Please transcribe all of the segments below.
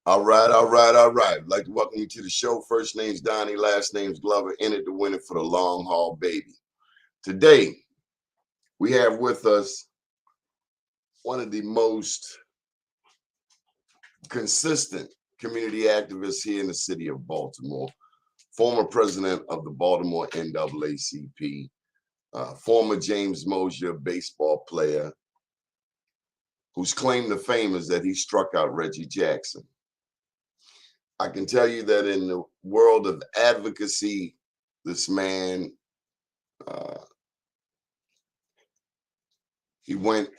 All right, all right, all right. I'd like to welcome you to the show. First name's Donnie, last name's Glover. In it to win it for the long haul, baby. Today, we have with us one of the most consistent community activists here in the city of Baltimore, former president of the Baltimore NAACP, former James Mosier baseball player, whose claim to fame is that he struck out Reggie Jackson. I can tell you that in the world of advocacy, this man, uh, he went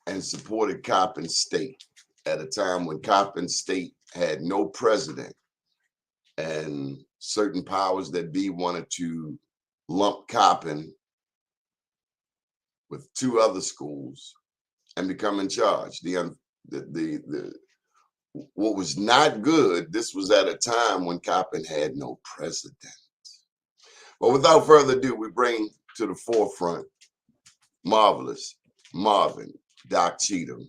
and supported Coppin State at a time when Coppin State had no president and certain powers that be wanted to lump Coppin with two other schools and become in charge. The what was not good, this was at a time when Coppin had no president. But without further ado, we bring to the forefront marvelous Marvin Doc Cheatham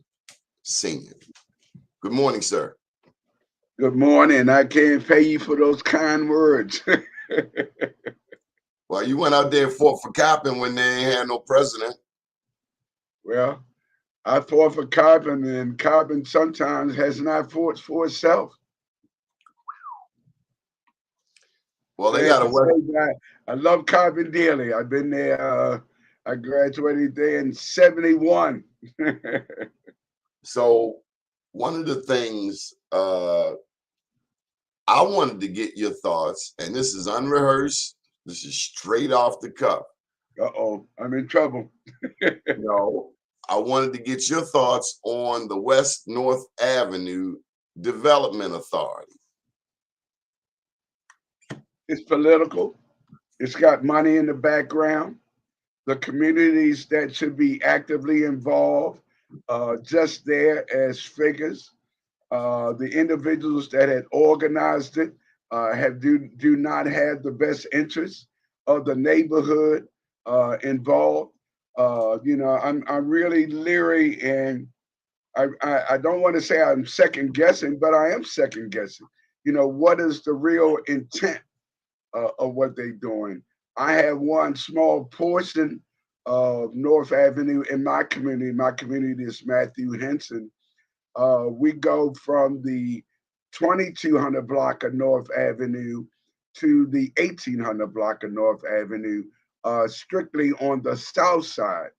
Sr. Good morning, sir. Good morning. I can't pay you for those kind words. Well, you went out there and fought for Coppin when they ain't had no president. Well, I fought for Carbon, and Carbon sometimes has not fought for itself. Well, they Sad got to a West. say that I love Carbon dearly. I've been there. I graduated there in '71. So one of the things I wanted to get your thoughts, and this is unrehearsed. This is straight off the cuff. Uh-oh, I'm in trouble. No, I wanted to get your thoughts on the West North Avenue Development Authority. It's political. It's got money in the background. The communities that should be actively involved, just there as figures. The individuals that had organized it do not have the best interests of the neighborhood involved. I'm really leery, and I don't want to say I'm second guessing, but I am second guessing. What is the real intent of what they're doing? I have one small portion of North Avenue in my community. My community is Matthew Henson. We go from the 2200 block of North Avenue to the 1800 block of North Avenue, strictly on the south side.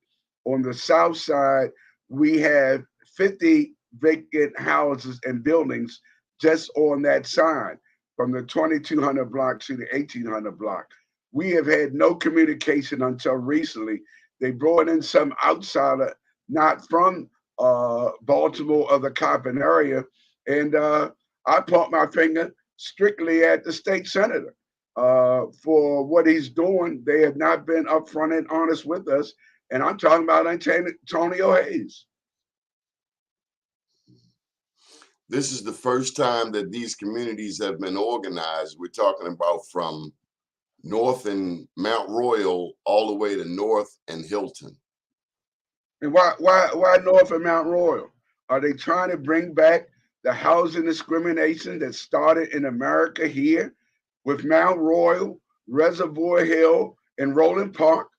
On the south side, we have 50 vacant houses and buildings just on that side, from the 2200 block to the 1800 block. We have had no communication until recently. They brought in some outsider, not from Baltimore or the Coppin area, and I point my finger strictly at the state senator for what he's doing. They have not been upfront and honest with us, and I'm talking about Antonio Hayes. This is the first time that these communities have been organized. We're talking about from North and Mount Royal all the way to North and Hilton. And why North and Mount Royal? Are they trying to bring back the housing discrimination that started in America here with Mount Royal, Reservoir Hill, and Roland Park?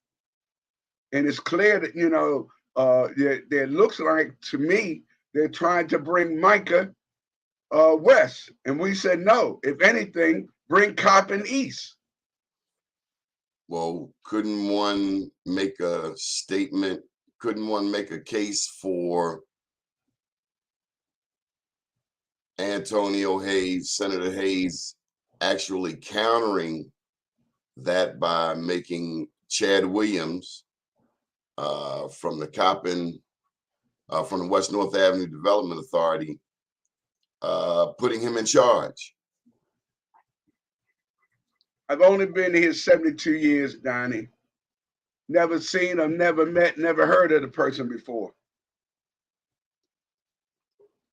And it's clear that there looks like to me they're trying to bring Micah west, and we said no. If anything, bring Coppin east. Well, couldn't one make a statement? Couldn't one make a case for Antonio Hayes, Senator Hayes, actually countering that by making Chad Williams from the Coppin, from the West North Avenue Development Authority, putting him in charge? I've only been here 72 years, Donnie. Never seen or never met, never heard of the person before.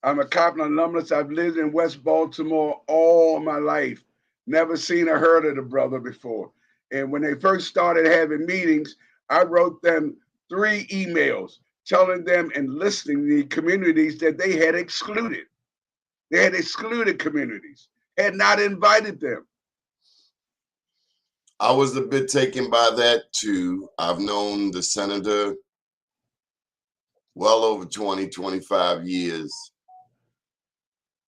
I'm a Coppin alumnus. I've lived in West Baltimore all my life. Never seen or heard of the brother before. And when they first started having meetings, I wrote them 3 emails telling them and listing the communities that they had excluded. They had excluded communities, had not invited them. I was a bit taken by that too. I've known the senator well over 20, 25 years.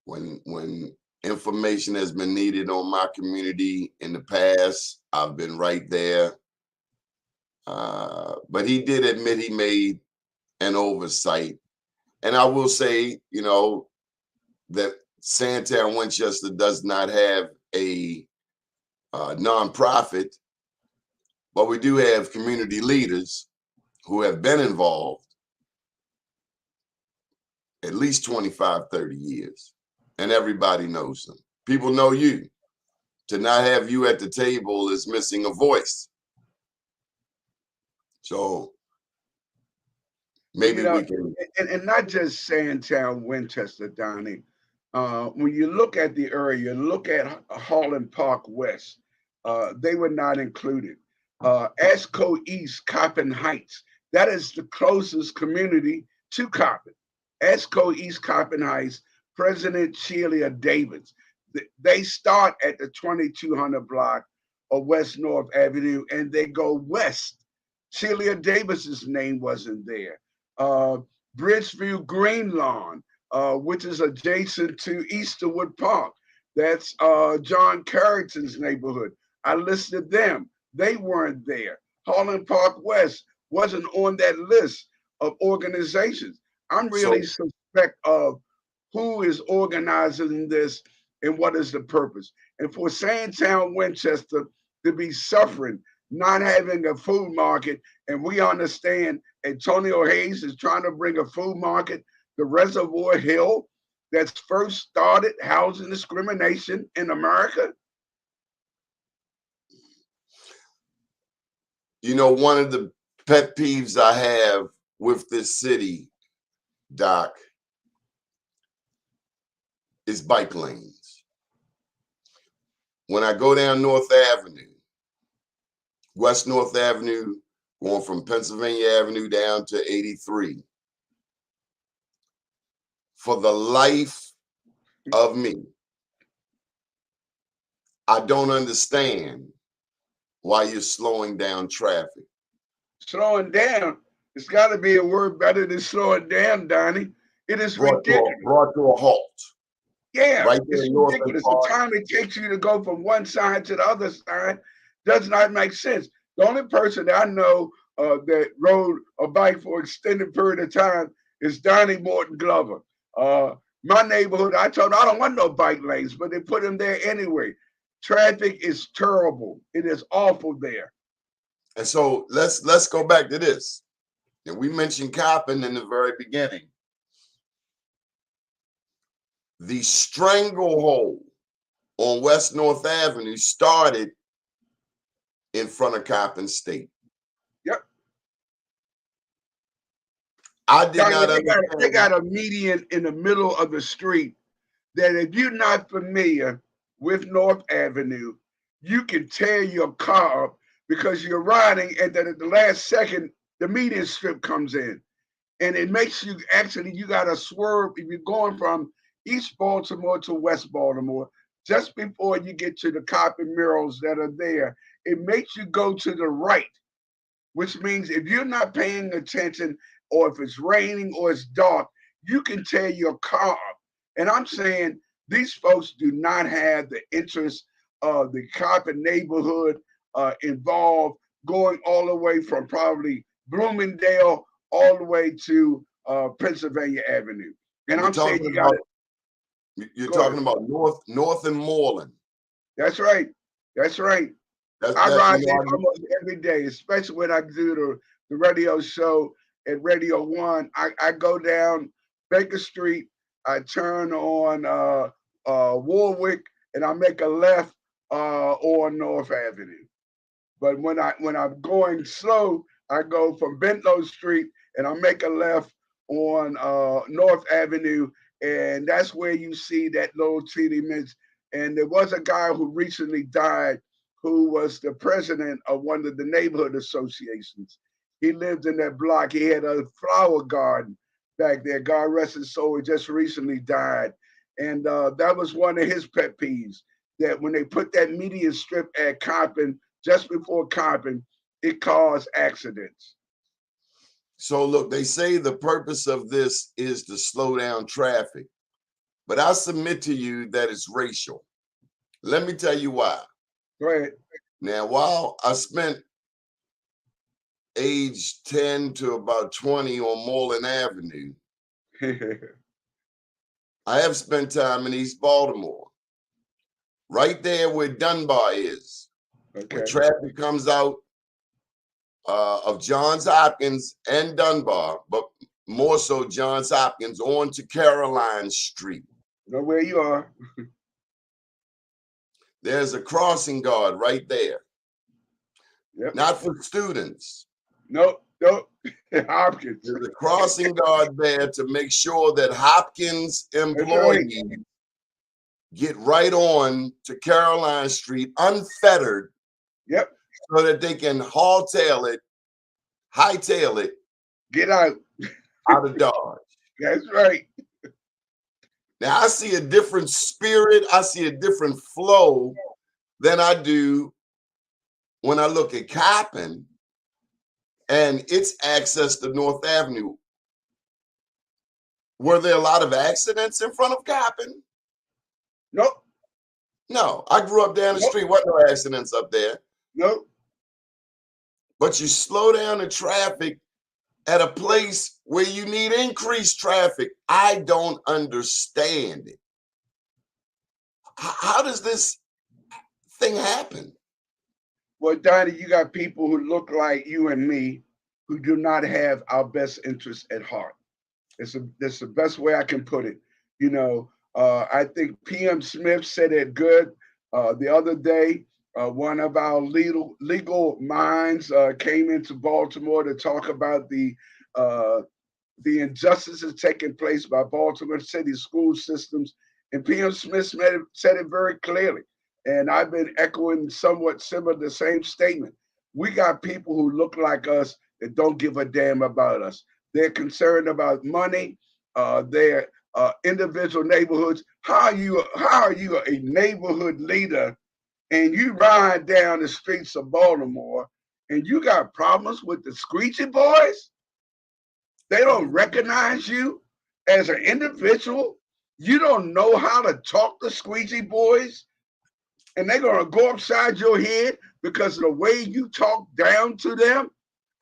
When information has been needed on my community in the past, I've been right there. But he did admit he made an oversight. And I will say, that Sandtown Winchester does not have a nonprofit, but we do have community leaders who have been involved at least 25, 30 years. And everybody knows them. People know you. To not have you at the table is missing a voice. So maybe we can. And not just Sandtown, Winchester, Donnie. When you look at the area, look at Holland Park West, they were not included. Asco East, Coppin Heights, that is the closest community to Coppin. Asco East, Coppin Heights, President Sheila Davis. They start at the 2200 block of West North Avenue and they go west. Sheila Davis's name wasn't there. Bridgeview Green Lawn, which is adjacent to Easterwood Park. That's John Carrington's neighborhood. I listed them. They weren't there. Holland Park West wasn't on that list of organizations. I'm really suspect of who is organizing this and what is the purpose. And for Sandtown Winchester to be suffering, not having a food market, and we understand Antonio Hayes is trying to bring a food market to Reservoir Hill that's first started housing discrimination in America. One of the pet peeves I have with this city, Doc, is bike lanes. When I go down North Avenue, West North Avenue, going from Pennsylvania Avenue down to 83, for the life of me, I don't understand why you're slowing down traffic. Slowing down? It's got to be a word better than slowing down, Donnie. It is ridiculous. Brought to a halt. Yeah, right, it's ridiculous. The time it takes you to go from one side to the other side does not make sense. The only person that I know that rode a bike for an extended period of time is Doni Glover. My neighborhood, I told him, I don't want no bike lanes, but they put them there anyway. Traffic is terrible. It is awful there. And so let's go back to this. And we mentioned Coppin in the very beginning. The stranglehold on West North Avenue started in front of Coppin State. Yep. I did not understand. They got a median in the middle of the street that if you're not familiar with North Avenue, you can tear your car up because you're riding and then at the last second, the median strip comes in. And it makes you you got to swerve if you're going from East Baltimore to West Baltimore, just before you get to the Coppin murals that are there. It makes you go to the right, which means if you're not paying attention or if it's raining or it's dark, you can tear your car up. And I'm saying these folks do not have the interest of the Coppin neighborhood involved, going all the way from probably Bloomingdale all the way to Pennsylvania Avenue. And I'm saying you got it. You're talking about North and Moreland. That's right. That's right. I ride there almost every day, especially when I do the radio show at Radio 1. I go down Baker Street, I turn on Warwick, and I make a left on North Avenue. But when I'm going slow, I go from Bentlow Street and I make a left on North Avenue, and that's where you see that little tenement. And there was a guy who recently died who was the president of one of the neighborhood associations. He lived in that block. He had a flower garden back there. God rest his soul. He just recently died. And that was one of his pet peeves, that when they put that median strip at Compton, just before Compton, it caused accidents. So look, they say the purpose of this is to slow down traffic, but I submit to you that it's racial. Let me tell you why. Go ahead. Now, while I spent age 10 to about 20 on Moreland Avenue, I have spent time in East Baltimore, right there where Dunbar is, where Okay. traffic comes out of Johns Hopkins and Dunbar, but more so Johns Hopkins on to Caroline Street. Know where you are. There's a crossing guard right there. Yep. Not for students. Nope. Hopkins. There's a crossing guard there to make sure that Hopkins employees get right on to Caroline Street unfettered. Yep. So that they can hightail it, get out of Dodge. That's right. Now I see a different spirit, I see a different flow than I do when I look at Coppin and its access to North Avenue. Were there a lot of accidents in front of Coppin? Nope. No, I grew up down the street. Wasn't no accidents up there. Nope. But you slow down the traffic at a place where you need increased traffic. I don't understand it. How does this thing happen? Well, Donnie, you got people who look like you and me who do not have our best interests at heart. That's the best way I can put it. You know, I think PM Smith said it good the other day. One of our legal minds came into Baltimore to talk about the injustices taking place by Baltimore City school systems. And PM Smith said it very clearly. And I've been echoing somewhat similar the same statement. We got people who look like us that don't give a damn about us. They're concerned about money, their individual neighborhoods. How are you a neighborhood leader and you ride down the streets of Baltimore and you got problems with the squeegee boys? They don't recognize you as an individual. You don't know how to talk to squeegee boys, and they're going to go upside your head because of the way you talk down to them.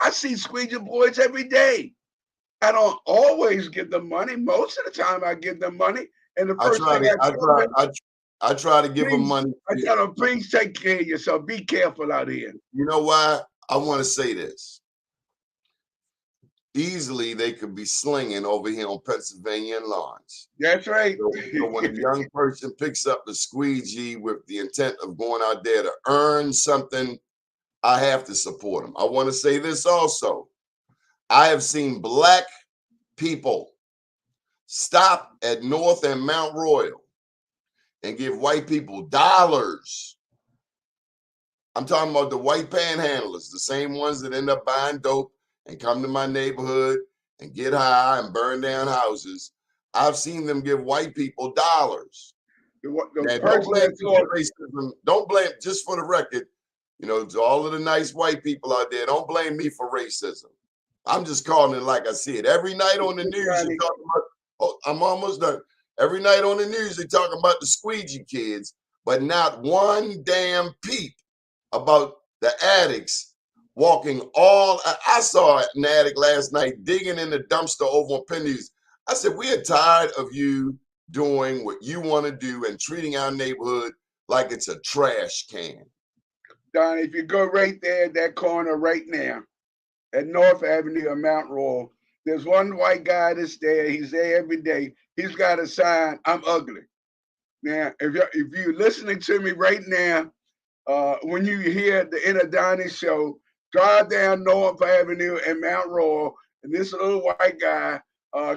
I see squeegee boys every day. I don't always give them money. Most of the time I give them money. And the first thing I try to give them money. I tell them, please take care of yourself. Be careful out here. You know why? I want to say this. Easily they could be slinging over here on Pennsylvania and Lawrence. That's right. So when a young person picks up the squeegee with the intent of going out there to earn something, I have to support them. I want to say this also. I have seen Black people stop at North and Mount Royal and give white people dollars. I'm talking about the white panhandlers, the same ones that end up buying dope and come to my neighborhood and get high and burn down houses. I've seen them give white people dollars. Don't blame, just for the record, you know, to all of the nice white people out there, don't blame me for racism. I'm just calling it like I see it. Every night on the news, you're talking about, I'm almost done. Every night on the news, they're talking about the squeegee kids, but not one damn peep about the addicts walking all. I saw an addict last night digging in the dumpster over on Penny's. I said, we are tired of you doing what you want to do and treating our neighborhood like it's a trash can. Don, if you go right there, that corner right now, at North Avenue or Mount Royal, there's one white guy that's there. He's there every day. He's got a sign, I'm ugly. Now, if you're listening to me right now, when you hear the Inner Doni Show, drive down North Avenue and Mount Royal, and this little white guy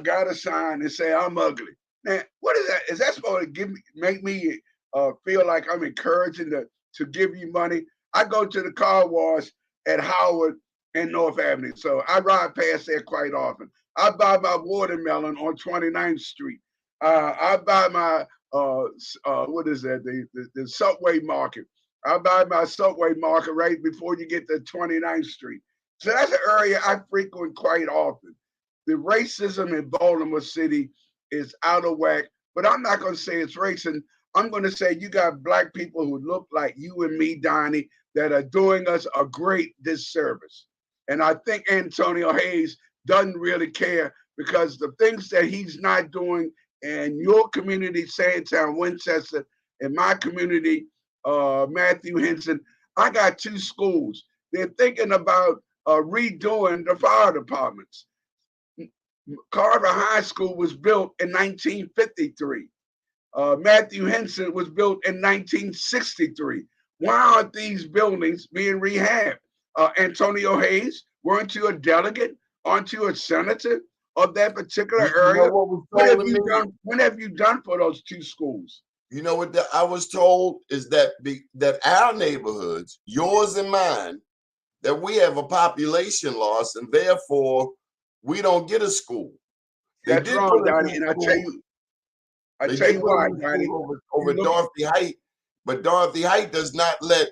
got a sign and say, I'm ugly. Now, what is that? Is that supposed to make me feel like I'm encouraging to give you money? I go to the car wash at Howard and North Avenue, so I ride past there quite often. I buy my watermelon on 29th Street. I buy my what is that? The Subway Market. I buy my Subway Market right before you get to 29th Street. So that's an area I frequent quite often. The racism in Baltimore City is out of whack, but I'm not going to say it's racist. I'm going to say you got black people who look like you and me, Donnie, that are doing us a great disservice. And I think Antonio Hayes doesn't really care because the things that he's not doing in your community, Sandtown, Winchester, in my community, Matthew Henson, I got two schools. They're thinking about redoing the fire departments. Carver High School was built in 1953. Matthew Henson was built in 1963. Why aren't these buildings being rehabbed? Antonio Hayes, weren't you a delegate? Aren't you a senator of that particular area? What have you done? What have you done for those two schools? You know what I was told is that that our neighborhoods, yours and mine, that we have a population loss and therefore we don't get a school. That's wrong, Donnie. And I tell you why, Donnie. Over Dorothy Height, but Dorothy Height does not let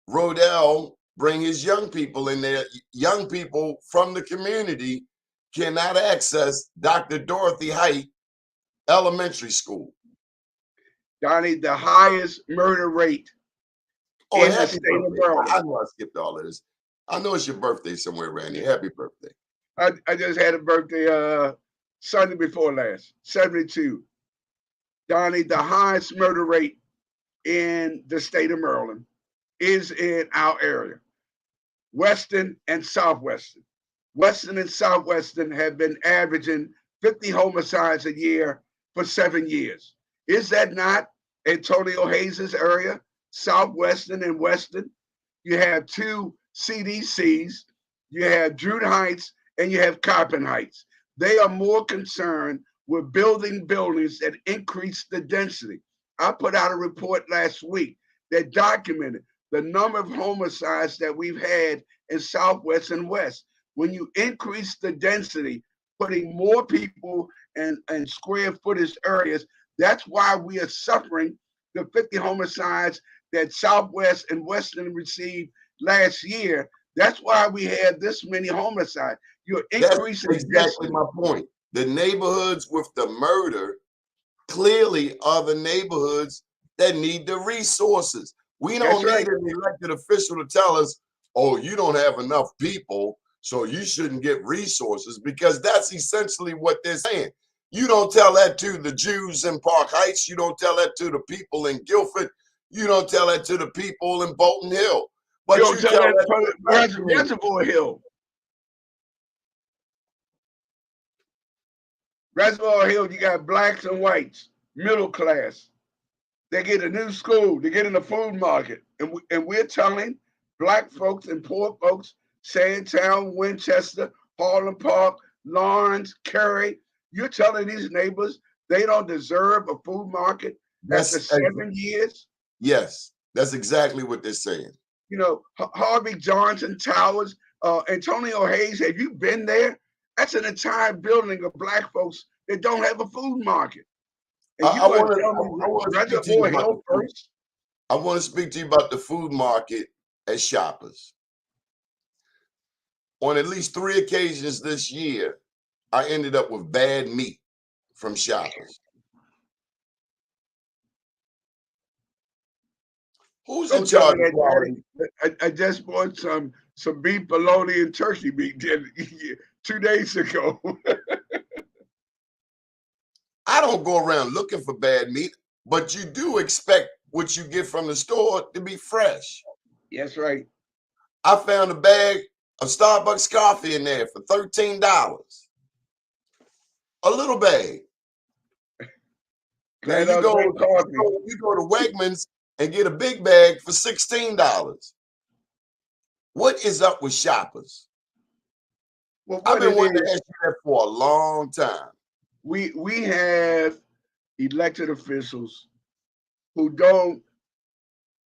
Rodell bring his young people in there. Young people from the community cannot access Dr. Dorothy Height Elementary School. Donnie, the highest murder rate in the state of Maryland. I know I skipped all of this. I know it's your birthday somewhere, Randy. Happy birthday. I just had a birthday Sunday before last, 72. Donnie, the highest murder rate in the state of Maryland is in our area. Western and Southwestern. Western and Southwestern have been averaging 50 homicides a year for 7 years. Is that not Antonio Hayes' area? Southwestern and Western. You have two CDCs. You have Druid Heights and you have Coppin Heights. They are more concerned with building buildings that increase the density. I put out a report last week that documented the number of homicides that we've had in Southwest and West. When you increase the density, putting more people in square footage areas, that's why we are suffering the 50 homicides that Southwest and Western received last year. That's why we had this many homicides. You're increasing That's exactly my point. The neighborhoods with the murder clearly are the neighborhoods that need the resources. We don't need an elected official to tell us, oh, you don't have enough people, so you shouldn't get resources, because that's essentially what they're saying. You don't tell that to the Jews in Park Heights. You don't tell that to the people in Guilford. You don't tell that to the people in Bolton Hill. But you tell that to Reservoir Hill. Reservoir Hill, you got blacks and whites, middle class. They get a new school. They get in the food market. And we're telling black folks and poor folks, Sandtown, Winchester, Harlem Park, Lawrence, Cary, you're telling these neighbors they don't deserve a food market after 7 years? Yes, that's exactly what they're saying. You know, Harvey Johnson Towers, Antonio Hayes, have you been there? That's an entire building of black folks that don't have a food market. And I want to speak to you about the food market at Shoppers. On at least 3 occasions this year, I ended up with bad meat from Shoppers. Who's in charge of quality? I just bought some beef, bologna, and turkey meat 2 days ago. I don't go around looking for bad meat, but you do expect what you get from the store to be fresh. That's right. I found a bag of Starbucks coffee in there for $13. A little bag. Now you go to Wegmans and get a big bag for $16. What is up with Shoppers? Well, I've been wanting to ask you that for a long time. We have elected officials who don't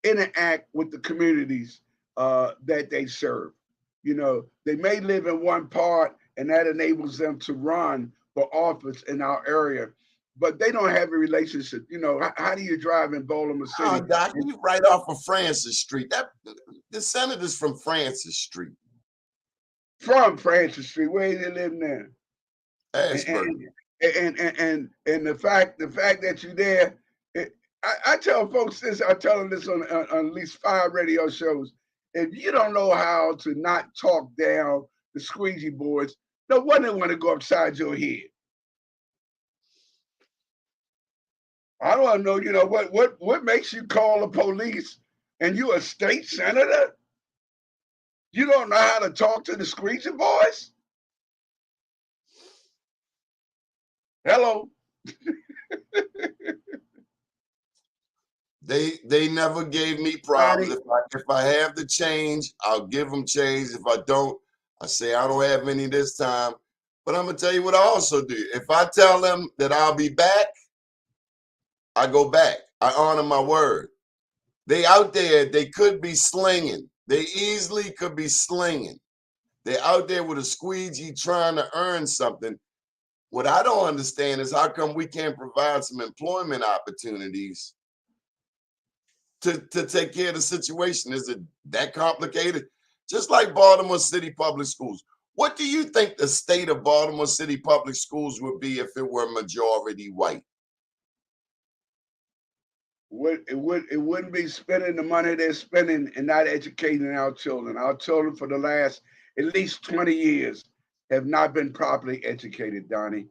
interact with the communities that they serve. You know, they may live in one part and that enables them to run for office in our area. but they don't have a relationship. You know, how do you drive in Baltimore Oh, City? Doc, you right off of Francis Street. The senator's from Francis Street, From Francis Street, where they live now? And Ashburn. and the fact that you're there, I tell folks this. I tell them this on at least 5 radio shows. If you don't know how to not talk down the squeegee boards, no wonder they want to go upside your head. I don't want to know, you know, what makes you call the police and you a state senator? You don't know how to talk to the squeegee boys? Hello. They never gave me problems. If I have the change, I'll give them change. If I don't, I say I don't have any this time. But I'm gonna tell you what I also do. If I tell them that I'll be back, I go back. I honor my word. They out there, they could be slinging. They easily could be slinging. They're out there with a squeegee trying to earn something. What I don't understand is how come we can't provide some employment opportunities to take care of the situation. Is it that complicated? Just like Baltimore City Public Schools. What do you think the state of Baltimore City Public Schools would be if it were majority white? It wouldn't be spending the money they're spending and not educating our children. Our children for the last at least 20 years have not been properly educated, Donnie.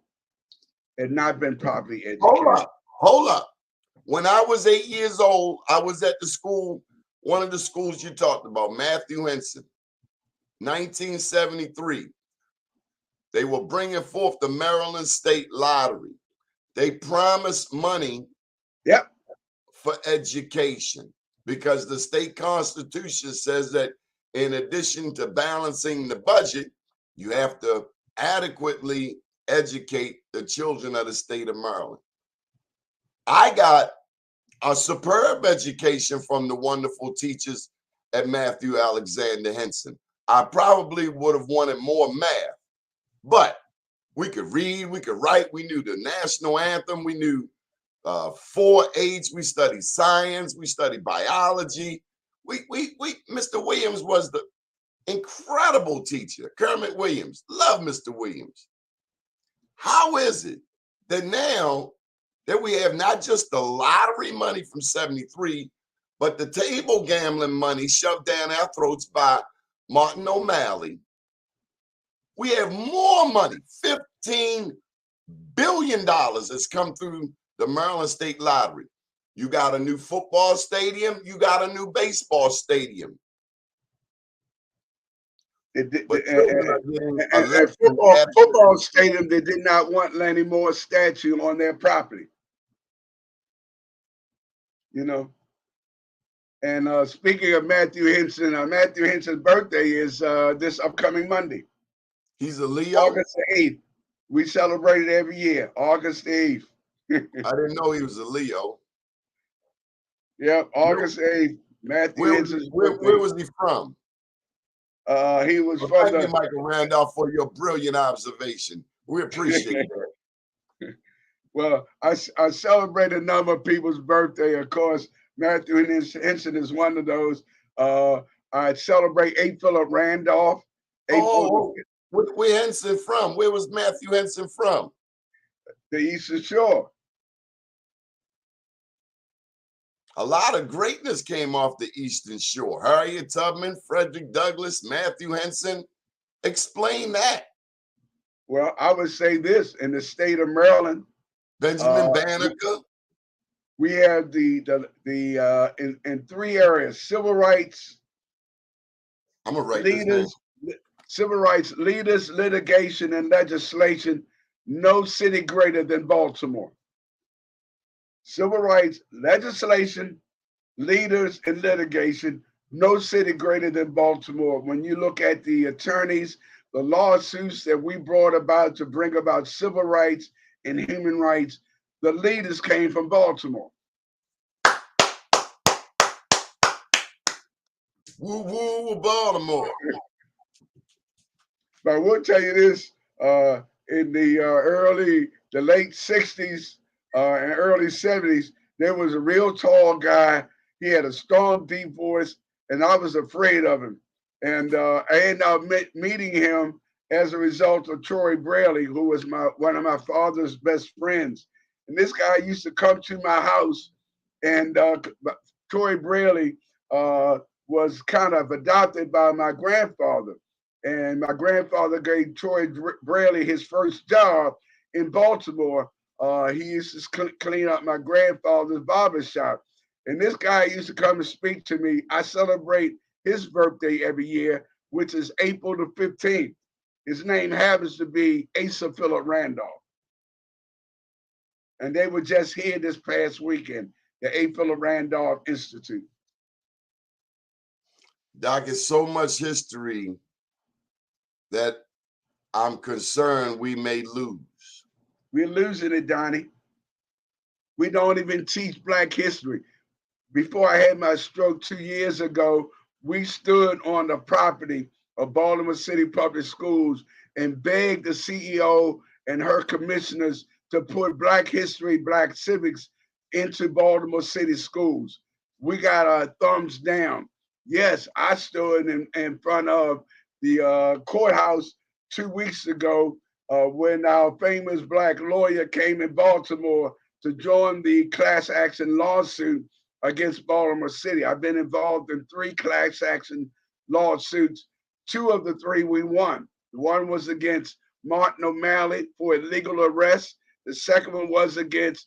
Have not been properly educated. Hold up. When I was 8 years old, I was at the school, one of the schools you talked about, Matthew Henson, 1973. They were bringing forth the Maryland State Lottery. They promised money for education because the state constitution says that in addition to balancing the budget, you have to adequately educate the children of the state of Maryland. I got a superb education from the wonderful teachers at Matthew Alexander Henson. I probably would have wanted more math, but we could read, we could write, we knew the national anthem, we knew 4-H, we studied science, we studied biology. Mr. Williams was the incredible teacher. Kermit Williams, love Mr. Williams. How is it that now that we have not just the lottery money from 73, but the table gambling money shoved down our throats by Martin O'Malley, we have more money, $15 billion has come through the Maryland State Lottery. You got a new football stadium, you got a new baseball stadium. Football stadium, they did not want Lenny Moore's statue on their property. You know. And speaking of Matthew Henson, Matthew Henson's birthday is this upcoming Monday. He's a Leo? August the 8th. We celebrate it every year, August the 8th. I didn't know he was a Leo. Yep, August 8th. Matthew Henson's birthday. Where was he from? He was from thank you, Michael Randolph, for your brilliant observation. We appreciate that. Well, I celebrate a number of people's birthday. Of course, Matthew Henson is one of those. I celebrate A. Philip Randolph. Where Henson from? Where was Matthew Henson from? The Eastern Shore. A lot of greatness came off the Eastern Shore. Harriet Tubman, Frederick Douglass, Matthew Henson. Explain that. Well, I would say this: in the state of Maryland, Benjamin Banneker. We have in 3 areas: civil rights. I'm gonna write leaders, civil rights leaders, litigation, and legislation. No city greater than Baltimore. Civil rights, legislation, leaders, and litigation. No city greater than Baltimore. When you look at the attorneys, the lawsuits that we brought about to bring about civil rights and human rights, the leaders came from Baltimore. Woo woo, Baltimore. But I will tell you this: in the late '60s, in the early 70s. There was a real tall guy. He had a strong, deep voice, and I was afraid of him. And I ended up meeting him as a result of Troy Braley, who was one of my father's best friends. And this guy used to come to my house, and Troy Braley was kind of adopted by my grandfather. And my grandfather gave Troy Braley his first job in Baltimore. He used to clean up my grandfather's barber shop. And this guy used to come and speak to me. I celebrate his birthday every year, which is April the 15th. His name happens to be Asa Philip Randolph. And they were just here this past weekend, the A. Philip Randolph Institute. Doc, it's so much history that I'm concerned we may lose. We're losing it, Donnie. We don't even teach Black history. Before I had my stroke 2 years ago, we stood on the property of Baltimore City Public Schools and begged the CEO and her commissioners to put Black history, Black civics into Baltimore City schools. We got our thumbs down. Yes, I stood in front of the courthouse 2 weeks ago when our famous Black lawyer came in Baltimore to join the class action lawsuit against Baltimore City. I've been involved in 3 class action lawsuits. 2 of the 3 we won. One was against Martin O'Malley for illegal arrest. The second one was against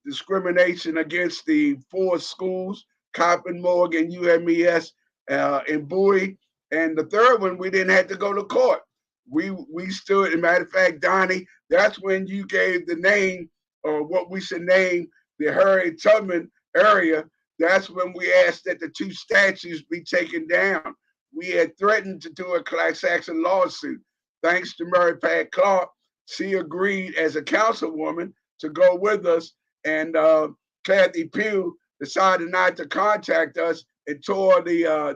discrimination against the 4 schools, Coppin, Morgan, UMES, and Bowie. And the third one, we didn't have to go to court. We stood, as a matter of fact, Donnie, that's when you gave the name, or what we should name the Harriet Tubman area. That's when we asked that the 2 statues be taken down. We had threatened to do a class action lawsuit. Thanks to Mary Pat Clark, she agreed as a councilwoman to go with us, and Kathy Pugh decided not to contact us and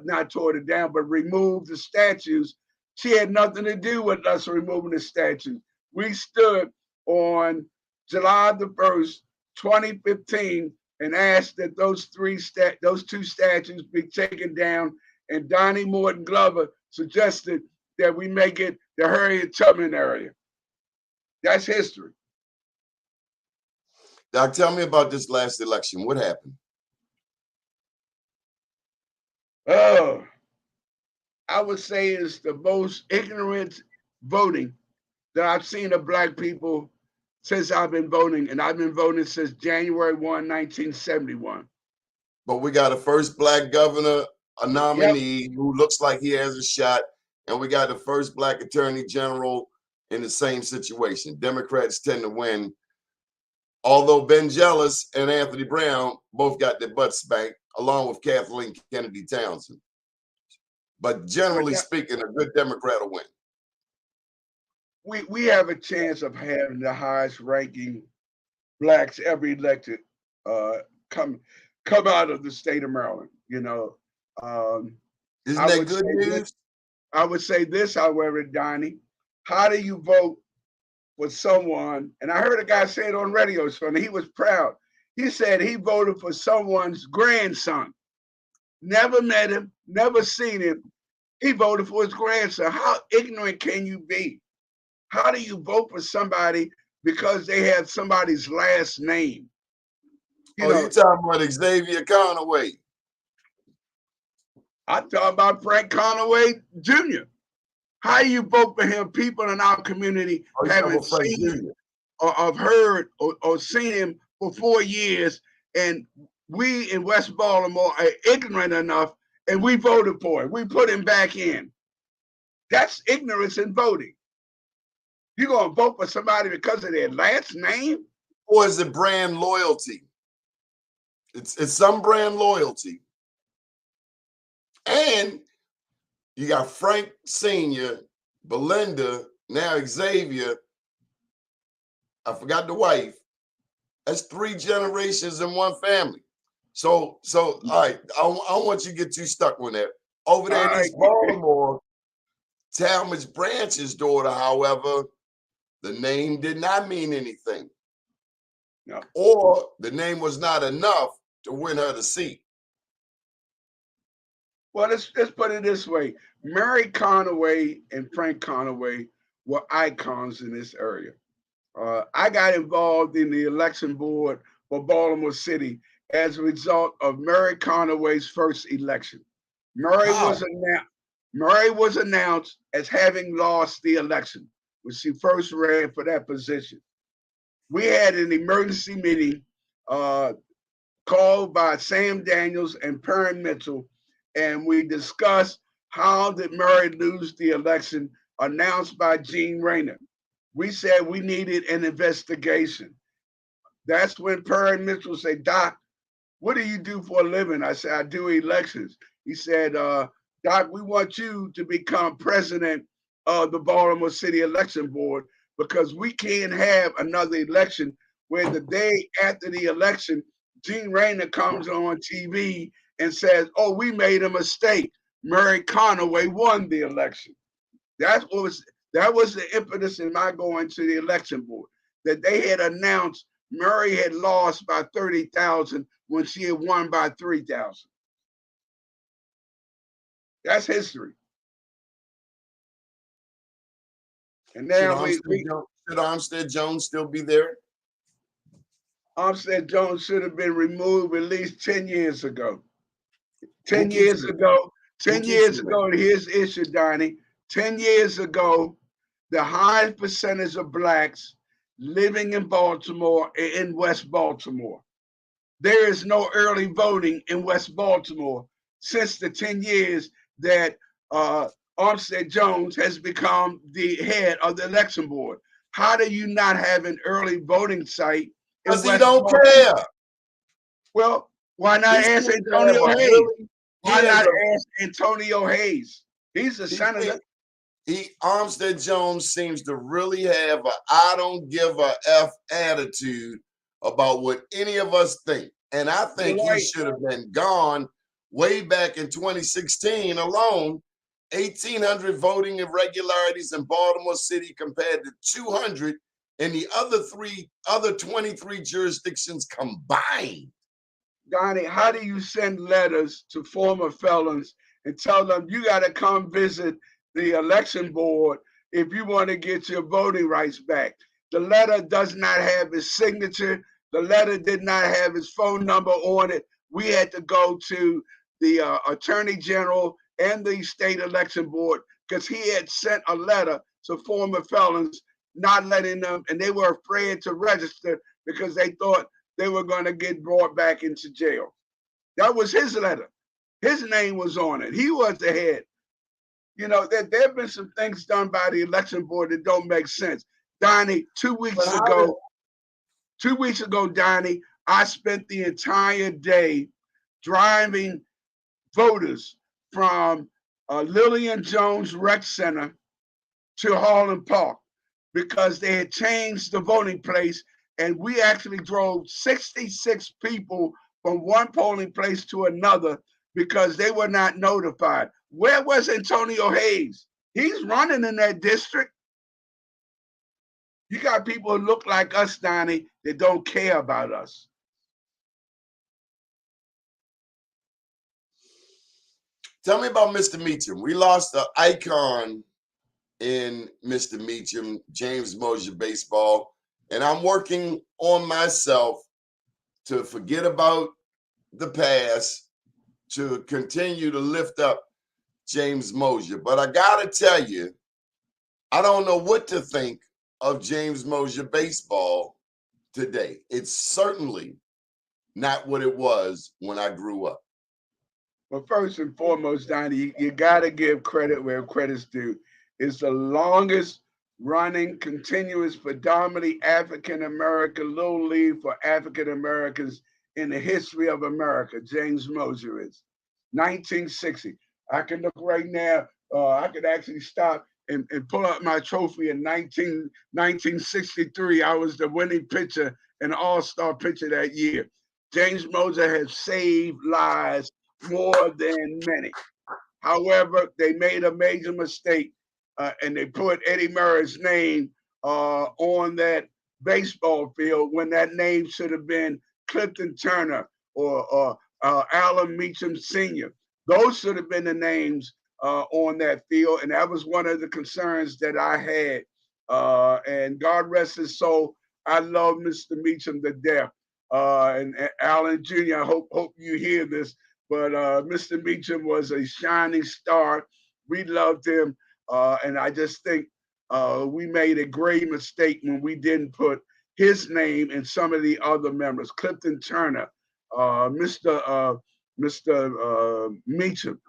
not tore it down, but removed the statues. She had nothing to do with us removing the statues. We stood on July the 1st, 2015, and asked that those 2 statues be taken down. And Doni Glover suggested that we make it the Harriet Tubman area. That's history. Doc, tell me about this last election. What happened? Oh, I would say it's the most ignorant voting that I've seen of Black people since I've been voting, and I've been voting since January 1, 1971. But we got a first Black governor, a nominee Yep. who looks like he has a shot, and we got the first Black attorney general in the same situation. Democrats tend to win, although Ben Jealous and Anthony Brown both got their butts spanked, along with Kathleen Kennedy Townsend. But generally speaking, a good Democrat will win. We have a chance of having the highest ranking Blacks ever elected come out of the state of Maryland. Isn't that good news? I would say this, however, Donnie, how do you vote for someone? And I heard a guy say it on radio, so he was proud. He said he voted for someone's grandson. Never met him, never seen him. He voted for his grandson. How ignorant can you be? How do you vote for somebody because they have somebody's last name? You're talking about Xavier Conaway. I'm talking about Frank Conaway Jr. How do you vote for him? People in our community haven't seen or have heard or seen him for 4 years, and we in West Baltimore are ignorant enough, and we voted for him. We put him back in. That's ignorance in voting. You're going to vote for somebody because of their last name? Or is it brand loyalty? It's some brand loyalty. And you got Frank Sr., Belinda, now Xavier. I forgot the wife. That's 3 generations in one family. So all right, I don't want you to get too stuck on that. Over there in East Baltimore, Talmadge Branch's daughter, however, the name did not mean anything. No. or the name was not enough to win her the seat. Well, let's put it this way: Mary Conaway and Frank Conaway were icons in this area. I got involved in the election board for Baltimore City as a result of Mary Conaway's first election. Murray How? was announced. Murray was announced as having lost the election when she first ran for that position. We had an emergency meeting uh, called by Sam Daniels and Perrin Mitchell, and we discussed how did Murray lose the election announced by Gene Rayner. We said we needed an investigation. That's when Perrin Mitchell said, Doc, what do you do for a living? I said, I do elections. He said, Doc, we want you to become president of the Baltimore City Election Board because we can't have another election where the day after the election, Gene Rayner comes on TV and says, oh, we made a mistake. Murray Conaway won the election. That was the impetus in my going to the election board, that they had announced Murray had lost by 30,000 when she had won by 3,000. That's history. And now should Armstead Jones still be there? Armstead Jones should have been removed at least 10 years ago. 10 years ago, here's the issue, Donnie. 10 years ago, the highest percentage of blacks living in Baltimore are in West Baltimore. There is no early voting in West Baltimore since the 10 years that Armstead Jones has become the head of the election board. How do you not have an early voting site? Because he don't care. Well, why not ask Antonio Hayes? Why not ask Antonio Hayes? He's a senator. Armstead Jones seems to really have a I don't give a F attitude about what any of us think. And I think he should have been gone way back in 2016 alone. 1,800 voting irregularities in Baltimore City compared to 200 in the other 23 jurisdictions combined. Donnie, how do you send letters to former felons and tell them you got to come visit the election board if you want to get your voting rights back? The letter does not have his signature. The letter did not have his phone number on it. We had to go to the attorney general and the state election board because he had sent a letter to former felons, not letting them, and they were afraid to register because they thought they were going to get brought back into jail. That was his letter. His name was on it. He was the head. You know, there have been some things done by the election board that don't make sense. Donnie, 2 weeks ago, Donnie, I spent the entire day driving voters from Lillian Jones Rec Center to Harlem Park because they had changed the voting place, and we actually drove 66 people from one polling place to another because they were not notified. Where was Antonio Hayes? He's running in that district. You got people who look like us, Donnie, that don't care about us. Tell me about Mr. Meacham. We lost an icon in Mr. Meacham, James Mosier baseball, and I'm working on myself to forget about the past, to continue to lift up James Mosier. But I gotta tell you, I don't know what to think of James Mosier baseball today. It's certainly not what it was when I grew up. Well, first and foremost, Donnie, you got to give credit where credit's due. It's the longest running, continuous, predominantly African American Little League for African Americans in the history of America. James Mosier is 1960. I can look right now. I could actually stop and pull up my trophy in 1963. I was the winning pitcher and all-star pitcher that year. James Mosier has saved lives more than many. However, they made a major mistake and they put Eddie Murray's name on that baseball field when that name should have been Clifton Turner or Alan Meacham Sr. Those should have been the names on that field, and that was one of the concerns that I had. And God rest his soul, I love Mr. Meacham to death. And Alan Jr., I hope you hear this, but Mr. Meacham was a shining star. We loved him, and I just think we made a grave mistake when we didn't put his name and some of the other members, Clifton Turner, Mr. Meacham.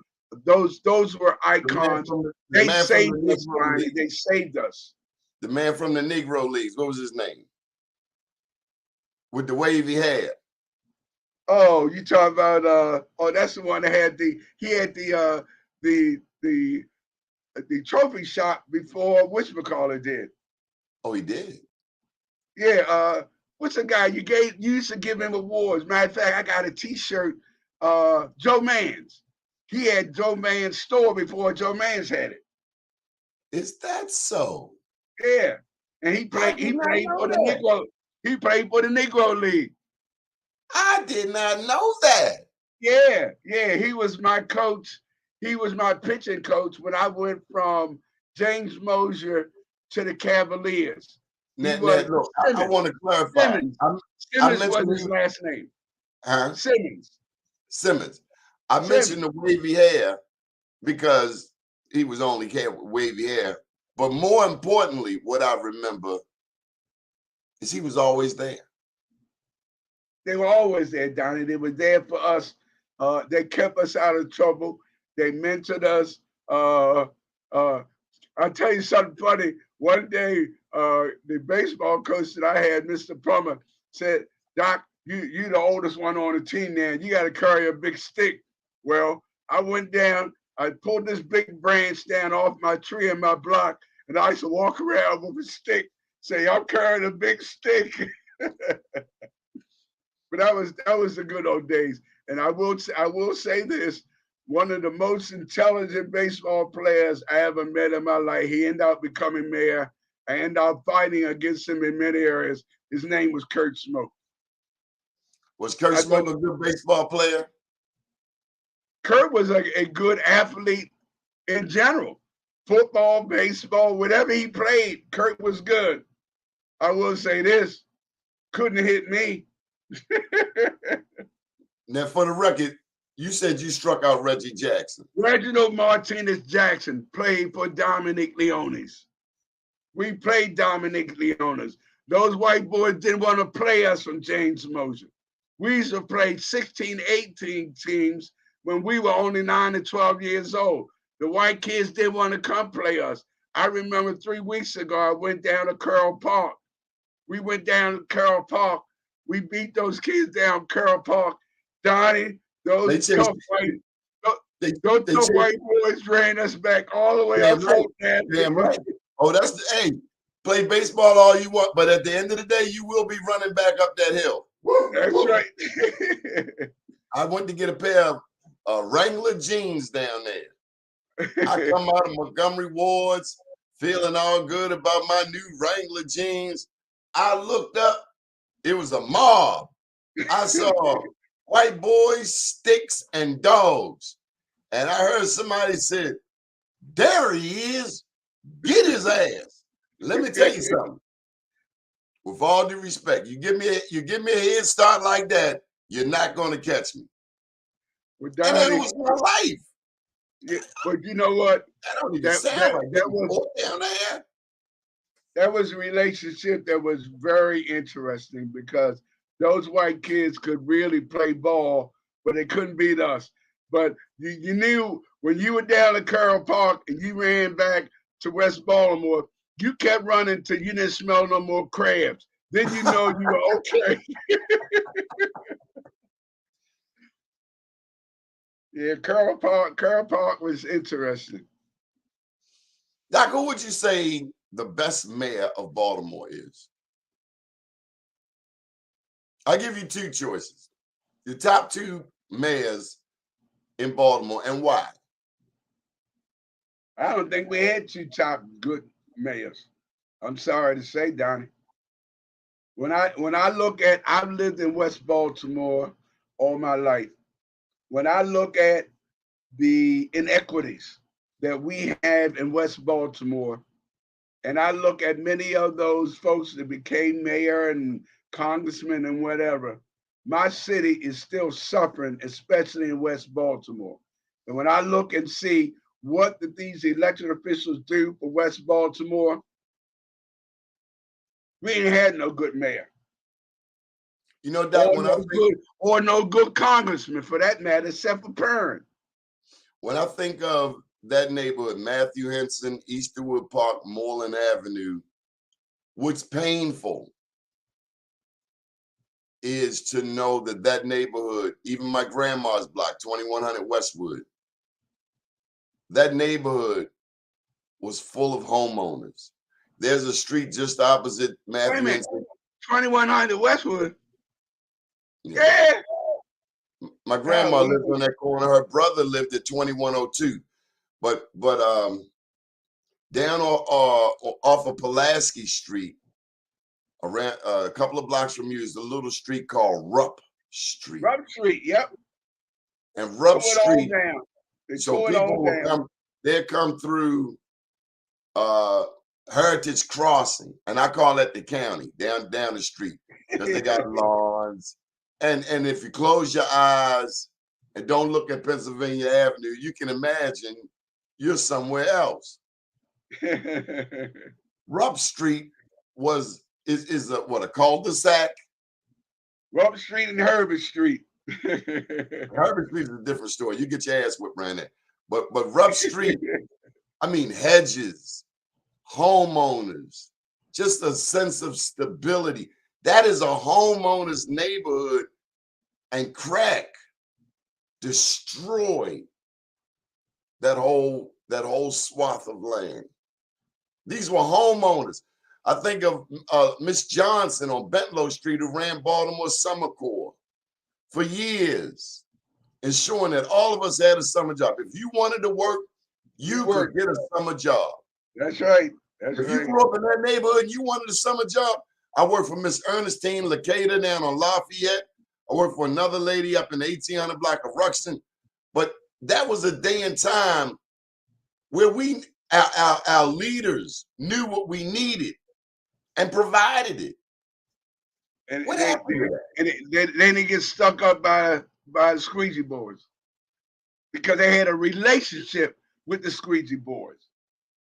Those were icons. They saved us, Ronnie. They saved us. The man from the Negro Leagues. What was his name? With the wavy hair. Oh, you talking about that's the one that had the trophy shop before whatchamacallit did. Oh, he did? Yeah, what's the guy you used to give him awards? Matter of fact, I got a t-shirt, Joe Mann's. He had Joe Mann's store before Joe Mann's had it. Is that so? Yeah. And he played for the Negro. He played for the Negro League. I did not know that. Yeah. He was my coach. He was my pitching coach when I went from James Mosier to the Cavaliers. Now, look, I want to clarify. Simmons was his last name. Huh? Simmons. I mentioned the wavy hair because he was only wavy hair. But more importantly, what I remember is he was always there. They were always there, Donnie. They were there for us. They kept us out of trouble. They mentored us. I'll tell you something funny. One day, the baseball coach that I had, Mr. Plummer, said, "Doc, you the oldest one on the team now. You got to carry a big stick." Well, I went down. I pulled this big branch down off my tree in my block, and I used to walk around with a stick, say, "I'm carrying a big stick." But that was the good old days. And I will say this: one of the most intelligent baseball players I ever met in my life. He ended up becoming mayor. I ended up fighting against him in many areas. His name was Kurt Smoke. Was Kurt Smoke a good baseball player? Kurt was a good athlete in general. Football, baseball, whatever he played, Kurt was good. I will say this: couldn't hit me. Now, for the record, you said you struck out Reggie Jackson. Reginald Martinez Jackson played for Dominic Leones. We played Dominic Leones. Those white boys didn't want to play us from James Mosier. We used to play 16, 18 teams when we were only 9 to 12 years old. The white kids didn't want to come play us. I remember 3 weeks ago, I went down to Curl Park. We went down to Curl Park. We beat those kids down Curl Park. Donnie, those tough white boys ran us back all the way up. Damn right. Oh, hey, play baseball all you want, but at the end of the day, you will be running back up that hill. That's right. I went to get a pair of Wrangler jeans down there. I come out of Montgomery Wards feeling all good about my new Wrangler jeans. I looked up, it was a mob. I saw white boys, sticks, and dogs. And I heard somebody say, "There he is. Get his ass." Let me tell you something. With all due respect, you give me a head start like that, you're not going to catch me. And it was my life. Yeah, but you know what? I don't even sound like that was down there. That was a relationship that was very interesting because those white kids could really play ball, but they couldn't beat us. But you knew when you were down at Curl Park and you ran back to West Baltimore, you kept running till you didn't smell no more crabs. Then you know you were okay. Yeah, Curl Park was interesting. Doc, who would you say the best mayor of Baltimore is? I'll give you 2 choices. The top 2 mayors in Baltimore and why? I don't think we had 2 top good mayors. I'm sorry to say, Donnie. when I look at, I've lived in West Baltimore all my life. When I look at the inequities that we have in West Baltimore, and I look at many of those folks that became mayor and congressman and whatever, my city is still suffering, especially in West Baltimore. And when I look and see what did these elected officials do for West Baltimore, we ain't had no good mayor. You know, Doc, or no good congressman for that matter, except for Perrin. When I think of that neighborhood, Matthew Henson, Easterwood Park, Moreland Avenue, what's painful is to know that that neighborhood, even my grandma's block, 2100 Westwood, that neighborhood was full of homeowners. There's a street just opposite Matthew Henson. 2100 Westwood. Yeah. My grandma lived on that corner. Her brother lived at 2102. But down off of Pulaski Street, around a couple of blocks from you, is a little street called Rupp Street. Rupp Street, yep. And Rupp Street, so people will come through Heritage Crossing, and I call that the county, down the street, because they got lawns. And if you close your eyes and don't look at Pennsylvania Avenue, you can imagine you're somewhere else. Rupp Street is a cul-de-sac. Rupp Street and Herbert Street. Herbert Street is a different story. You get your ass whipped around there. But Rupp Street, I mean, hedges, homeowners, just a sense of stability. That is a homeowner's neighborhood, and crack destroyed that whole swath of land. These were homeowners. I think of Miss Johnson on Bentlow Street, who ran Baltimore Summer Corps for years, ensuring that all of us had a summer job. If you wanted to work, you could get a summer job. That's right. If you grew up in that neighborhood and you wanted a summer job, I worked for Miss Ernestine Lacada down on Lafayette. I worked for another lady up in the 1800 block of Ruxton. But that was a day and time where our leaders knew what we needed and provided it. And what happened? Then they get stuck up by the squeegee boards because they had a relationship with the squeegee boards.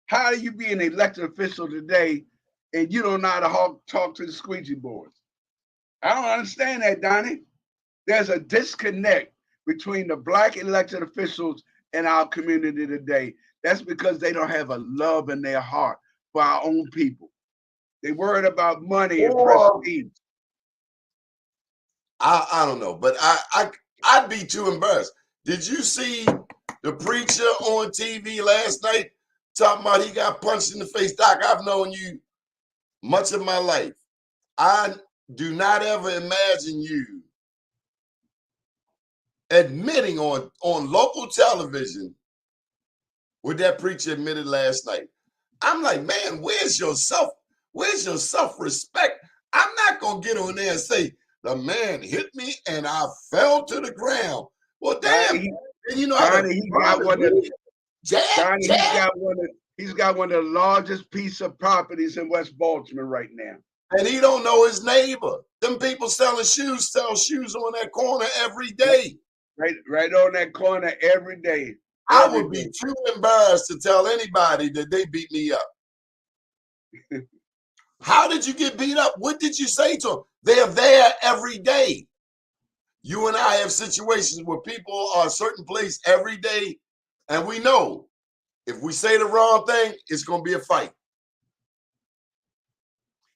How do you be an elected official today and you don't know how to talk to the squeegee boards? I don't understand that, Donnie. There's a disconnect between the Black elected officials and our community today. That's because they don't have a love in their heart for our own people. They worried about money and prestige. I don't know, but I'd be too embarrassed. Did you see the preacher on TV last night talking about he got punched in the face? Doc, I've known you much of my life. I do not ever imagine you admitting on local television what that preacher admitted last night. I'm like, man, where's your self-respect? I'm not gonna get on there and say the man hit me and I fell to the ground. Well, damn, you know how he's got one of the largest piece of properties in West Baltimore right now. And he don't know his neighbor. Them people selling shoes sell shoes on that corner every day. Right on that corner every day. I would be too embarrassed to tell anybody that they beat me up. How did you get beat up? What did you say to them? They're there every day. You and I have situations where people are a certain place every day, and we know if we say the wrong thing, it's going to be a fight.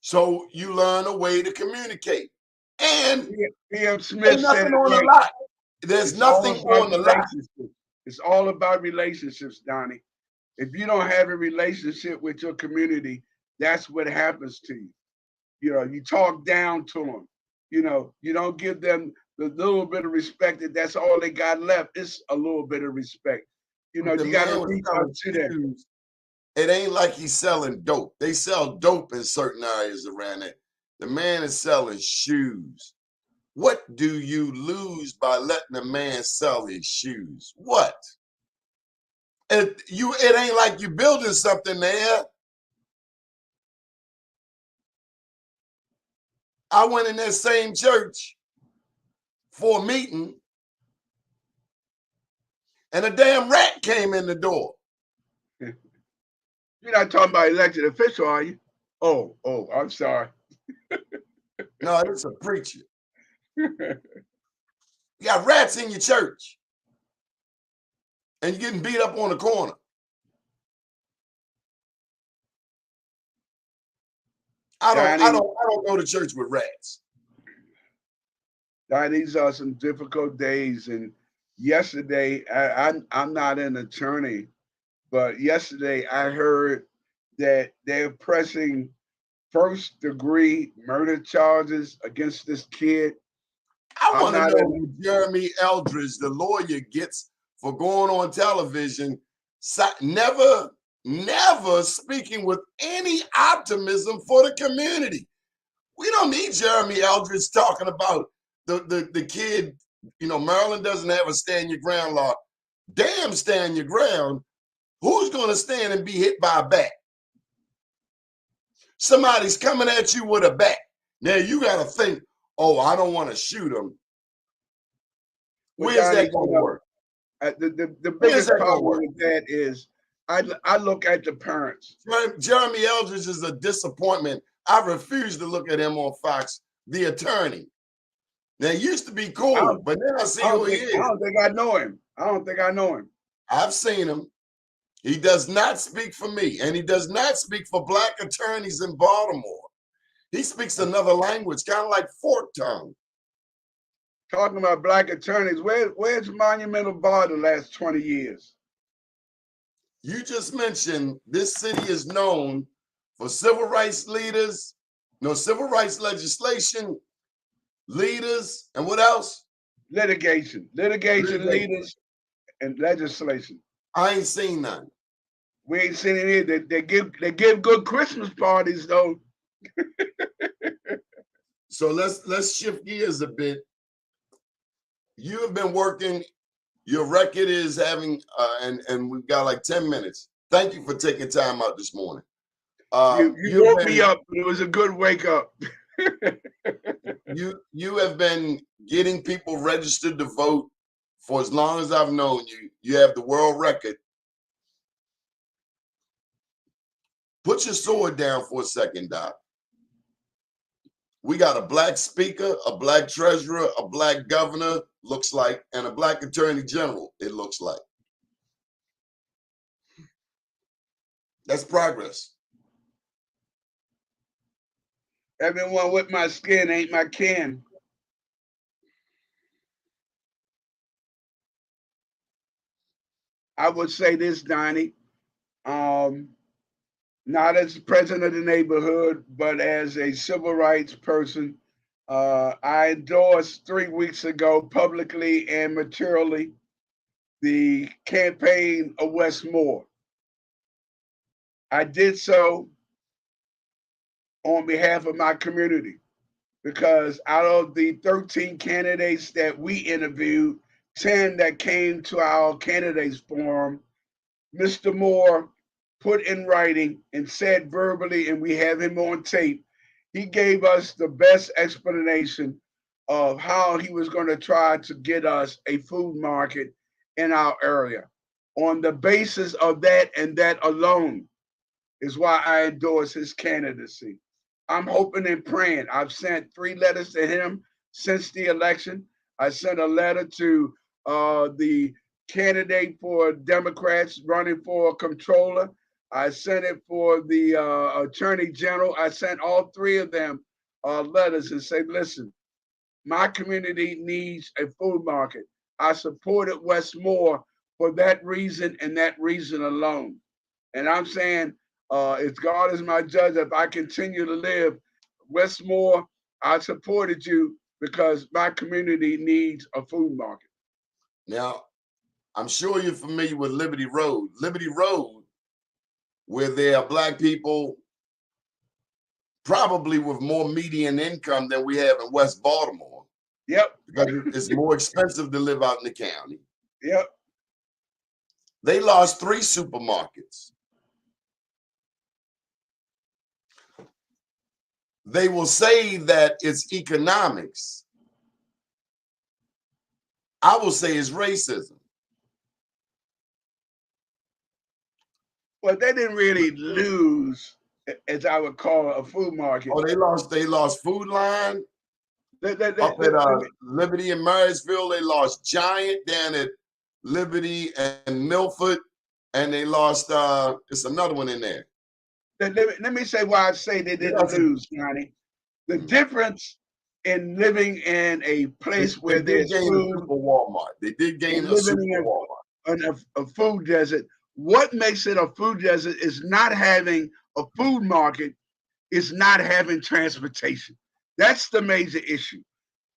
So you learn a way to communicate. And P.M. Smith said it on the lot. There's nothing on the lot. It's all about relationships, Donnie. If you don't have a relationship with your community, that's what happens to you. You know, you talk down to them. You know, you don't give them the little bit of respect that's all they got left. It's a little bit of respect. You know, you got to reach out to them. It ain't like he's selling dope. They sell dope in certain areas around there. The man is selling shoes. What do you lose by letting a man sell his shoes? What? It ain't like you building something there. I went in that same church for a meeting, and a damn rat came in the door. You're not talking about elected official, are you? Oh, I'm sorry. No, it's a preacher. You got rats in your church, and you're getting beat up on the corner. I don't go to church with rats. These are some difficult days. And yesterday, I'm not an attorney, but yesterday I heard that they're pressing first-degree murder charges against this kid. I want to know who Jeremy Eldridge, the lawyer, gets for going on television, never speaking with any optimism for the community. We don't need Jeremy Eldridge talking about the kid. You know, Maryland doesn't have a stand your ground law. Damn, stand your ground. Who's going to stand and be hit by a bat? Somebody's coming at you with a bat. Now you got to think, oh, I don't want to shoot him. Where's that going to work? The biggest problem with that is I look at the parents. Jeremy Eldridge is a disappointment. I refuse to look at him on Fox, the attorney. Now, he used to be cool, but now I see who he is. I don't think I know him. I've seen him. He does not speak for me, and he does not speak for Black attorneys in Baltimore. He speaks another language, kind of like fork tongue. Talking about Black attorneys, where's Monumental Bar the last 20 years? You just mentioned this city is known for civil rights leaders, civil rights legislation, leaders, and what else? Litigation, leaders, and legislation. I ain't seen none. We ain't seen it either. They give good Christmas parties though. So let's shift gears a bit. You have been working. Your record is having, and we've got like 10 minutes. Thank you for taking time out this morning. You woke me up, but it was a good wake up. You have been getting people registered to vote for as long as I've known you. You have the world record. Put your sword down for a second, Doc. We got a Black speaker, a Black treasurer, a Black governor, looks like, and a Black attorney general, it looks like. That's progress. Everyone with my skin ain't my kin. I would say this, Donnie. Not as president of the neighborhood, but as a civil rights person. I endorsed 3 weeks ago publicly and materially the campaign of Westmore. I did so on behalf of my community because out of the 13 candidates that we interviewed, 10 that came to our candidates forum, Mr. Moore put in writing and said verbally, and we have him on tape, he gave us the best explanation of how he was going to try to get us a food market in our area. On the basis of that and that alone is why I endorse his candidacy. I'm hoping and praying. I've sent 3 letters to him since the election. I sent a letter to the candidate for Democrats running for controller. I sent it for the attorney general. I sent all 3 of them letters and said, listen, my community needs a food market. I supported Westmore for that reason and that reason alone. And I'm saying, if God is my judge, if I continue to live, Westmore, I supported you because my community needs a food market. Now, I'm sure you're familiar with Liberty Road. Liberty Road, where there are Black people probably with more median income than we have in West Baltimore. Yep. Because it's more expensive to live out in the county. Yep. They lost 3 supermarkets. They will say that it's economics. I will say it's racism. Well, they didn't really lose, as I would call a food market. Oh, they lost Food Line up at Liberty and Marysville. They lost Giant down at Liberty and Milford, and they lost it's another one in there. Let me say why I say they didn't lose, Johnny. The difference in living in a place where there's food, Walmart. They did gain a super Walmart. A food desert. What makes it a food desert is not having a food market, is not having transportation. That's the major issue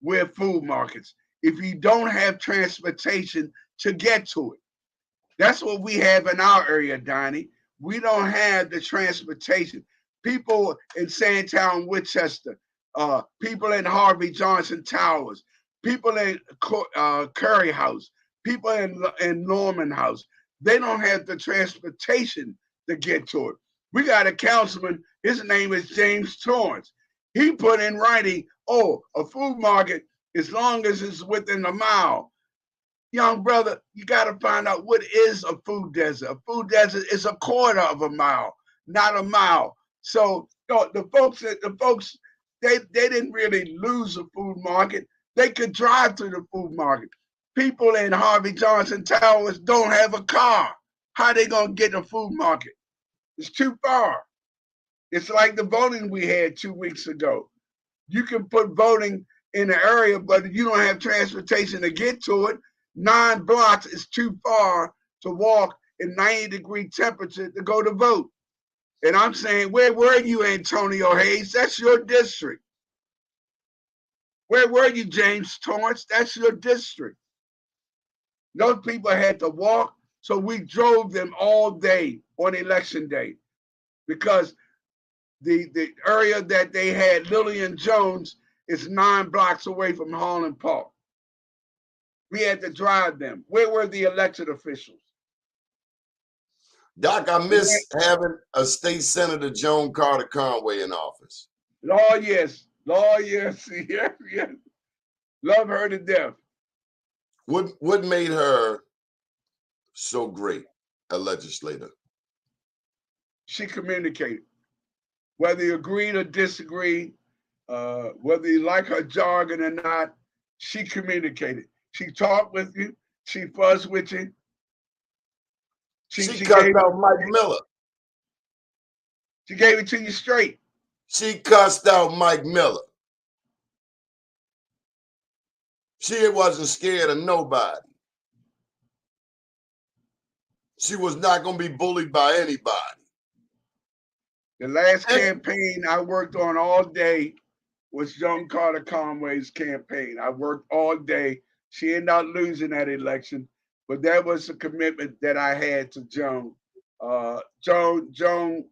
with food markets. If you don't have transportation to get to it, that's what we have in our area, Donnie. We don't have the transportation. People in Sandtown, Winchester, people in Harvey Johnson Towers, people in Curry House, people in Norman House, they don't have the transportation to get to it. We got a councilman, his name is James Torrance. He put in writing, a food market, as long as it's within a mile. Young brother, you got to find out what is a food desert. A food desert is a quarter of a mile, not a mile. So the folks, they didn't really lose a food market. They could drive to the food market. People in Harvey Johnson Towers don't have a car. How they gonna get to the food market? It's too far. It's like the voting we had 2 weeks ago. You can put voting in the area, but you don't have transportation to get to it. 9 blocks is too far to walk in 90-degree temperature to go to vote. And I'm saying, where were you, Antonio Hayes? That's your district. Where were you, James Torrance? That's your district. Those people had to walk, so we drove them all day on election day because the area that they had, Lillian Jones, is 9 blocks away from Holland Park. We had to drive them. Where were the elected officials? Doc, I miss having a state senator, Joan Carter Conway, in office. Lord, yes. Lord, yes. Yes, yes. Love her to death. What made her so great a legislator? She communicated. Whether you agreed or disagreed, whether you like her jargon or not, she communicated. She talked with you. She fussed with you. She cussed out Mike Miller. She gave it to you straight. She cussed out Mike Miller. She wasn't scared of nobody. She was not going to be bullied by anybody. The last campaign I worked on all day was Joan Carter Conway's campaign. I worked all day. She ended up losing that election, but that was a commitment that I had to Joan. Joan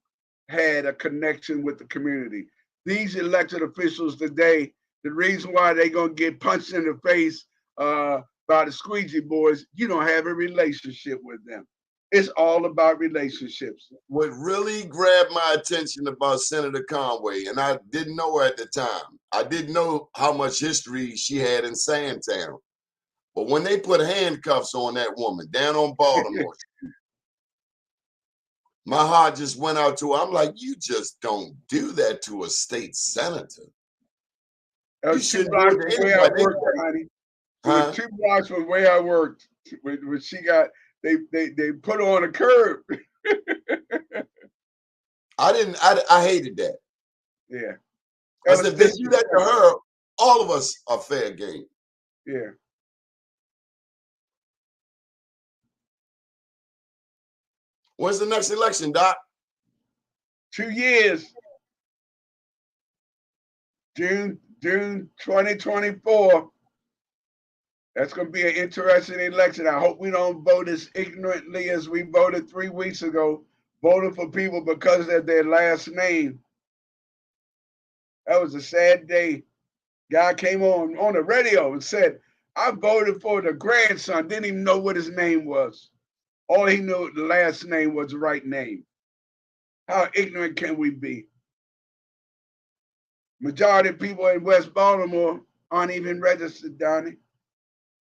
had a connection with the community. These elected officials today, the reason why they're going to get punched in the face by the squeegee boys, you don't have a relationship with them. It's all about relationships. What really grabbed my attention about Senator Conway, and I didn't know her at the time, I didn't know how much history she had in Sandtown. But when they put handcuffs on that woman down on Baltimore, my heart just went out to her. I'm like, you just don't do that to a state senator. You should do it to where I worked, honey. It was 2 blocks from where I worked. When she got, they put her on a curb. I hated that. Yeah. I said, if they do that to her, all of us are fair game. Yeah. When's the next election, Doc? 2 years. June 2024. That's going to be an interesting election. I hope we don't vote as ignorantly as we voted 3 weeks ago, voting for people because of their last name. That was a sad day. Guy came on the radio and said, I voted for the grandson. Didn't even know what his name was. All he knew the last name was the right name. How ignorant can we be? Majority of people in West Baltimore aren't even registered, Donnie,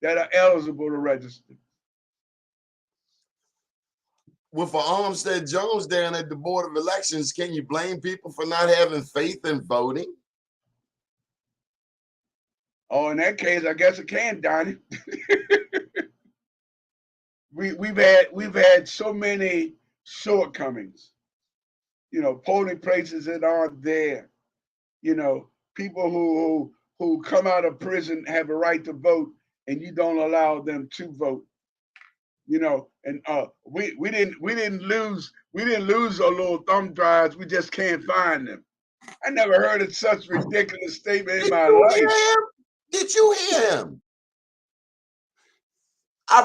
that are eligible to register. With Armstead Jones down at the Board of Elections, can you blame people for not having faith in voting? Oh, in that case, I guess it can, Donnie. we've had so many shortcomings. You know, polling places that aren't there. You know, people who come out of prison have a right to vote, and you don't allow them to vote. You know, and we didn't lose our little thumb drives. We just can't find them. I never heard of such ridiculous statement in my life. Did you hear him? I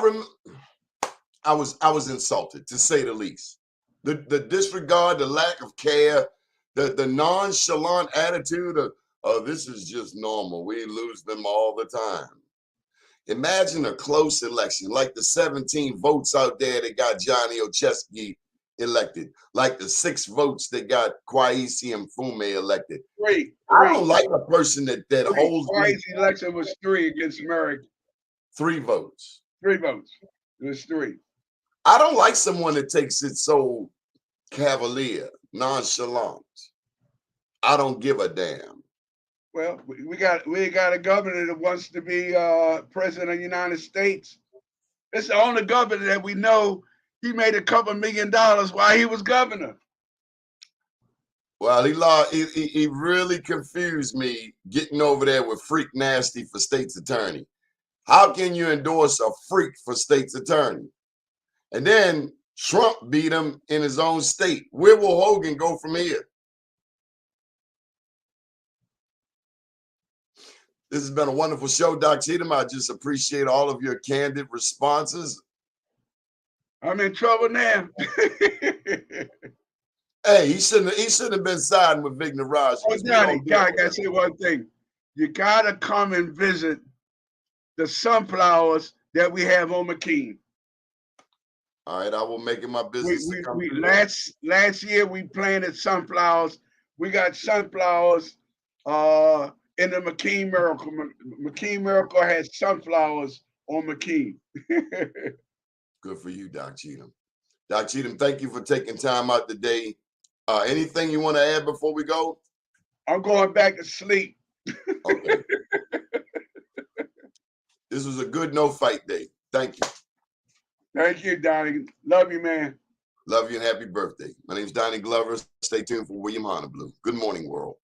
was insulted, to say the least. The disregard, the lack of care, the nonchalant attitude of, oh, this is just normal. We lose them all the time. Imagine a close election, like the 17 votes out there that got Johnny Ochesky elected, like the 6 votes that got Kwesi Mfume elected. Three. I don't like a person that holds. Kwesi election was 3 against America. 3 votes. 3 votes. It was 3. I don't like someone that takes it so cavalier, nonchalant. I don't give a damn. Well, we got a governor that wants to be president of the United States. It's the only governor that we know. He made a couple $1 million while he was governor. Well, he really confused me getting over there with Freak Nasty for state's attorney. How can you endorse a freak for state's attorney? And then Trump beat him in his own state. Where will Hogan go from here? This has been a wonderful show, Doc Cheatham. I just appreciate all of your candid responses. I'm in trouble now. Hey, he shouldn't have been siding with Vic Niraj. Oh, Johnny, I gotta say one thing. You gotta come and visit the sunflowers that we have on McKean. All right, I will make it my business. Last year we planted sunflowers. We got sunflowers in the McKean Miracle. McKean Miracle has sunflowers on McKean. Good for you, Doc Cheatham. Doc Cheatham, thank you for taking time out today. Anything you want to add before we go? I'm going back to sleep. Okay. This was a good no-fight day. Thank you. Thank you, Donnie. Love you, man. Love you and happy birthday. My name's Doni Glover. Stay tuned for William Honolulu. Good morning, world.